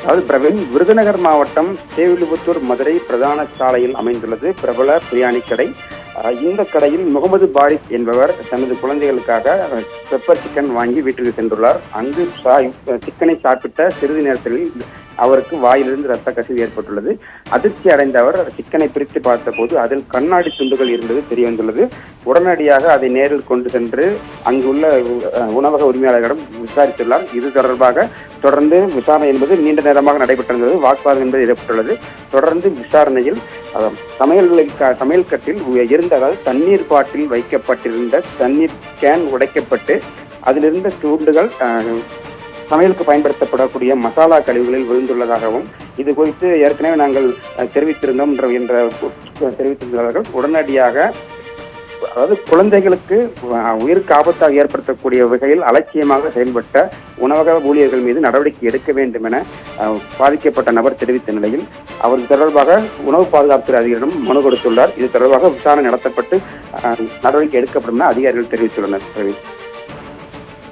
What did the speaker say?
அதாவது பிரவீன், விருதுநகர் மாவட்டம் ஸ்ரீவில்லிபுத்தூர் மதுரை பிரதான சாலையில் அமைந்துள்ளது பிரபல பிரியாணி கடை. இந்த கடையில் முகமது பாரிஸ் என்பவர் தனது குழந்தைகளுக்காக பெப்பர் சிக்கன் வாங்கி வீட்டுக்கு சென்றுள்ளார். அங்கு சிக்கனை சாப்பிட்ட சிறிது நேரத்தில் அவருக்கு வாயிலிருந்து ரத்த கசிவு ஏற்பட்டுள்ளது. அதிர்ச்சி அடைந்த அவர் சிக்கனை பிரித்து பார்த்தபோது அதில் கண்ணாடி துண்டுகள் இருந்தது தெரிய வந்துள்ளது. உடனடியாக அதை நேரில் கொண்டு சென்று அங்குள்ள உணவக உரிமையாளர்களிடம் விசாரித்துள்ளார். இது தொடர்பாக தொடர்ந்து விசாரணை என்பது நீண்ட நேரமாக நடைபெற்றிருந்தது. வாக்குவாதம் என்பது ஏற்பட்டுள்ளது. தொடர்ந்து விசாரணையில் சமையல் கட்டில் அதாவது தண்ணீர் பாட்டில் வைக்கப்பட்டிருந்த தண்ணீர் கேன் உடைக்கப்பட்டு அதிலிருந்த துண்டுகள் சமையலுக்கு பயன்படுத்தப்படக்கூடிய மசாலா கழிவுகளில் விழுந்துள்ளதாகவும் இது குறித்து ஏற்கனவே நாங்கள் தெரிவித்திருந்தோம் என்ற தெரிவித்திருந்தார்கள். உடனடியாக அதாவது குழந்தைகளுக்கு உயிருக்கு ஆபத்தாக ஏற்படுத்தக்கூடிய வகையில் அலட்சியமாக செயல்பட்ட உணவக ஊழியர்கள் மீது நடவடிக்கை எடுக்க வேண்டும் என பாதிக்கப்பட்ட நபர் தெரிவித்த நிலையில் அவர் தொடர்பாக உணவு பாதுகாப்புத்துறை அதிகாரிடம் மனு கொடுத்துள்ளார். இது தொடர்பாக விசாரணை நடத்தப்பட்டு நடவடிக்கை எடுக்கப்படும் என அதிகாரிகள் தெரிவித்துள்ளனர்.